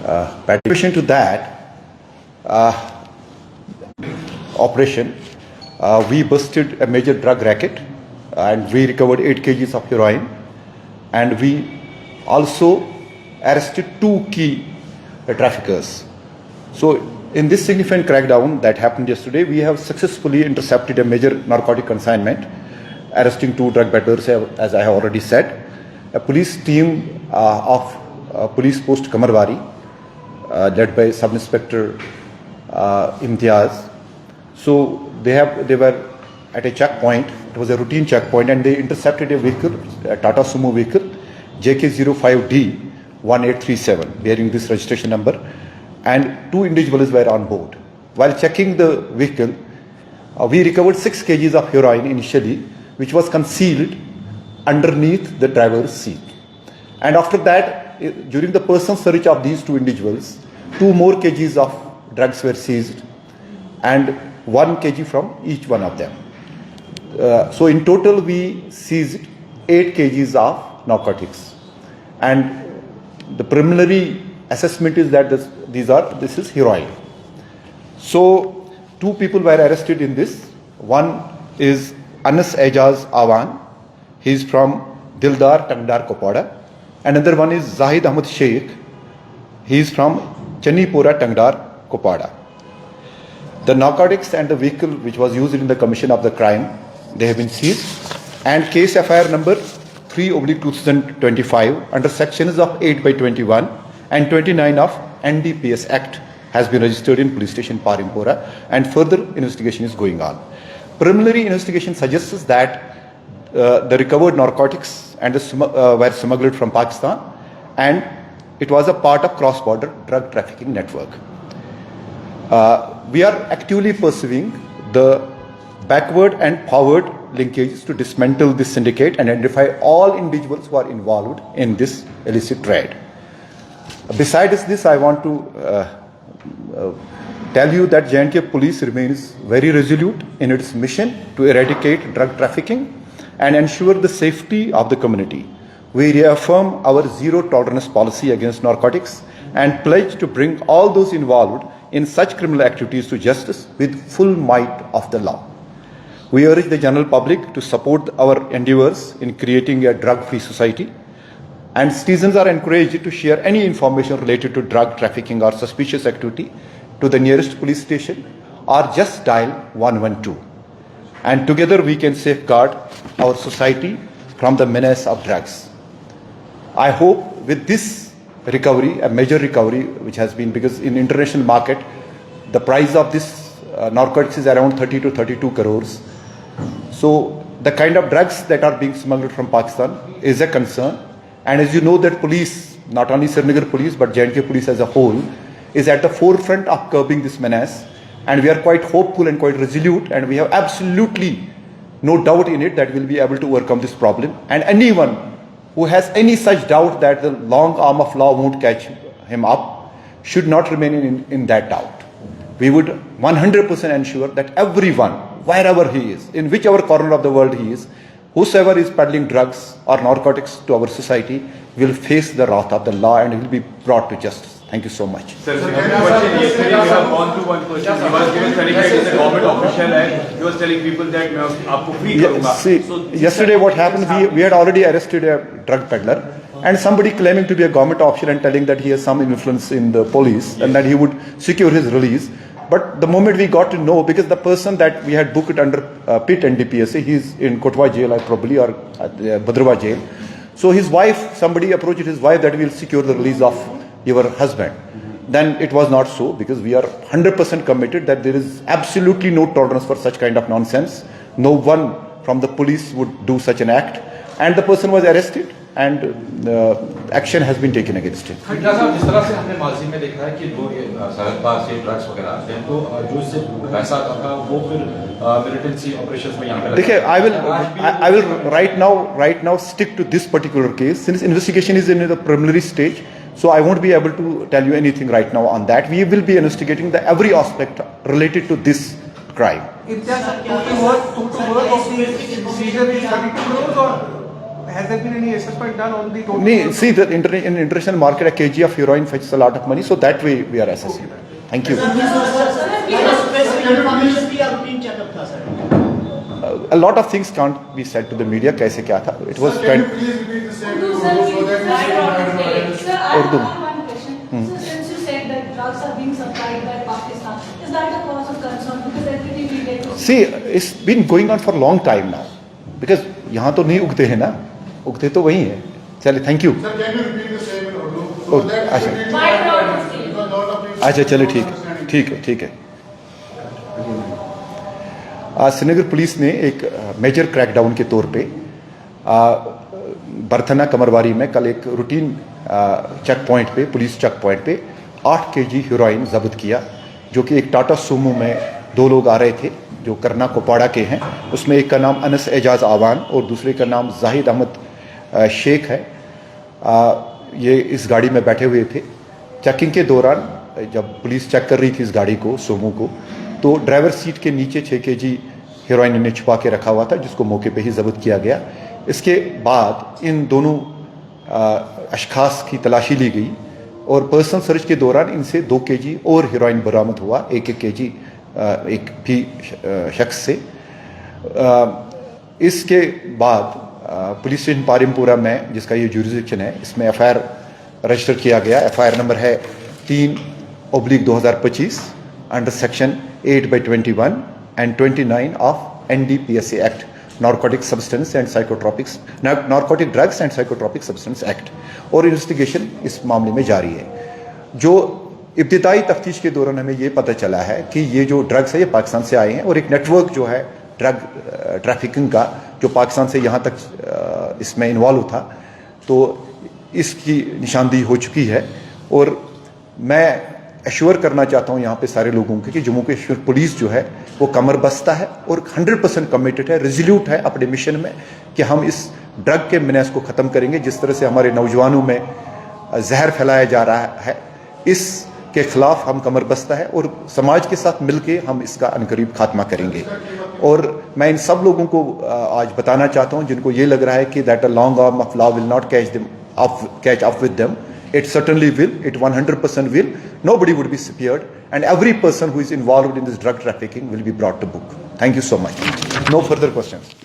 Addition to that operation, we busted a major drug racket and we recovered 8 kgs of heroin, and we also arrested 2 key traffickers. So in this significant crackdown that happened yesterday, we have successfully intercepted a major narcotic consignment, arresting 2 drug peddlers, as I have already said. A police team of Police Post Kamarwari, led by Sub-Inspector Imtiaz. So they were at a checkpoint. It was a routine checkpoint, and they intercepted a vehicle, a Tata Sumo vehicle, JK05D 1837, bearing this registration number, and 2 individuals were on board. While checking the vehicle, we recovered 6 kgs of heroin initially, which was concealed underneath the driver's seat. And after that, during the personal search of these 2 individuals, 2 more kgs of drugs were seized, and 1 kg from each one of them. So in total, we seized 8 kgs of narcotics. And the preliminary assessment is that this is heroin. So 2 people were arrested in this. One is Anas Ejaz Awan. He is from Dildar Tangdar Kopada. Another one is Zahid Ahmad Sheikh. He is from Channipura Tangdar Kopada. The narcotics and the vehicle which was used in the commission of the crime, they have been seized, and case FIR number 3/2025 under sections of 8/21 and 29 of NDPS Act has been registered in police station Parimpora, and further investigation is going on. Preliminary investigation suggests that the recovered narcotics and were smuggled from Pakistan, and it was a part of cross-border drug trafficking network. We are actively pursuing the backward and forward linkages to dismantle this syndicate and identify all individuals who are involved in this illicit trade. Besides this, I want to tell you that J&K police remains very resolute in its mission to eradicate drug trafficking and ensure the safety of the community. We reaffirm our zero tolerance policy against narcotics and pledge to bring all those involved in such criminal activities to justice with full might of the law. We urge the general public to support our endeavors in creating a drug-free society, and citizens are encouraged to share any information related to drug trafficking or suspicious activity to the nearest police station or just dial 112. And together we can safeguard our society from the menace of drugs. I hope with this recovery, a major recovery which has been, because in international market, the price of this narcotics is around 30 to 32 crores. So the kind of drugs that are being smuggled from Pakistan is a concern. And as you know that police, not only Srinagar police, but J&K police as a whole, is at the forefront of curbing this menace. And we are quite hopeful and quite resolute, and we have absolutely no doubt in it that we'll be able to overcome this problem. And anyone who has any such doubt that the long arm of law won't catch him up should not remain in that doubt. We would 100% ensure that everyone, wherever he is, in whichever corner of the world he is, whosoever is peddling drugs or narcotics to our society will face the wrath of the law and will be brought to justice. Thank you so much. Sir, question. Yesterday we have gone through one person. He was given certificate as a government official, and he was telling people that aapko free karunga. See, yesterday what happened, we had already arrested a drug peddler, and somebody claiming to be a government official and telling that he has some influence in the police and that he would secure his release. But the moment we got to know, because the person that we had booked under PIT and DPSA, he's in Kotwa jail probably, or Badrawa jail. So his wife, somebody approached his wife that will secure the release of your husband. Then it was not so, because we are 100% committed that there is absolutely no tolerance for such kind of nonsense. No one from the police would do such an act. And the person was arrested, and action has been taken against him. जिस तरह से हमने माजी में देखा है कि लोग सरहद पार से ड्रग्स वगैरह आते हैं, तो जो इससे पैसा आता था वो फिर मिलिटेंसी ऑपरेशंस में यहाँ पे देखिए, I will right now stick to this particular case, since investigation is in the preliminary stage. So I won't be able to tell you anything right now on that. We will be investigating every aspect related to this crime. Is there total worth of the seizure is 32 crores or has there been any assessment done on the total? Nee, see, in international market, a kg of heroin fetches a lot of money, so that way we are assessing. Thank you. A lot of things can't be said to the media. कैसे क्या था? It was. Can you please repeat the same so that Sir, I Urdu. have one question. So since you said that drugs are being supplied by Pakistan, is that a cause of concern? Because everything we get to See, it's been going on for a long time now. Because यहाँ तो नहीं उगते हैं ना, उगते तो वही हैं. चलिए, thank you. Sir, can you repeat the same in Urdu? Oh, So that अच्छा. it will By product scale. because lot of people अच्छा, चलिए ठीक misunderstanding. है, ठीक है. आज श्रीनगर पुलिस ने एक मेजर क्रैकडाउन के तौर पे बरथना कमरवारी में कल एक रूटीन चेक पॉइंट पे, पुलिस चेक पॉइंट पे 8 केजी हेरोइन जब्त किया, जो कि एक टाटा सूमो में 2 लोग आ रहे थे जो करना कोपाड़ा के हैं. उसमें एक का नाम अनस एजाज आवान और दूसरे का नाम जाहिद अहमद शेख है. ये इस गाड़ी में बैठे हुए थे. चेकिंग के दौरान जब पुलिस चेक कर रही थी इस गाड़ी को, सूमो को, तो ड्राइवर सीट के नीचे 6 केजी हेरोइन ने छुपा के रखा हुआ था, जिसको मौके पे ही जब्त किया गया. इसके बाद इन दोनों अशखास की तलाशी ली गई और पर्सनल सर्च के दौरान इनसे 2 केजी और हेरोइन बरामद हुआ, 1-1 केजी एक भी शख्स से. इसके बाद पुलिस स्टेशन पारिमपुरा में, जिसका ये जुरिस्डिक्शन है, इसमें एफआईआर रजिस्टर किया गया. एफआईआर नंबर है 3/2025 under section 8/21 and 29 of NDPSA Act, Narcotic Substance and Psychotropics, Narcotic Drugs and Psychotropic Substance Act, और इन्वेस्टिगेशन इस मामले में जारी है. जो इब्तिदाई तफ्तीश के दौरान हमें ये पता चला है कि ये जो ड्रग्स है ये पाकिस्तान से आए हैं और एक नेटवर्क जो है ड्रग ट्रैफिकिंग का जो पाकिस्तान से यहाँ तक इसमें इन्वॉल्व था, तो इसकी निशानदेही हो चुकी है. और मैं एश्योर करना चाहता हूँ यहाँ पे सारे लोगों को कि जम्मू कश्मीर पुलिस जो है वो कमर बस्ता है और 100% कमिटेड है, रिजोल्यूट है अपने मिशन में कि हम इस ड्रग के मेनेस को ख़त्म करेंगे. जिस तरह से हमारे नौजवानों में जहर फैलाया जा रहा है, इसके खिलाफ हम कमर बस्ता है और समाज के साथ मिलके हम इसका अनकरीब खात्मा करेंगे. और मैं इन सब लोगों को आज बताना चाहता हूँ जिनको ये लग रहा है कि that a long arm of law will not catch up with them. It certainly will. It 100% will. Nobody would be spared, and every person who is involved in this drug trafficking will be brought to book. Thank you so much. No further questions.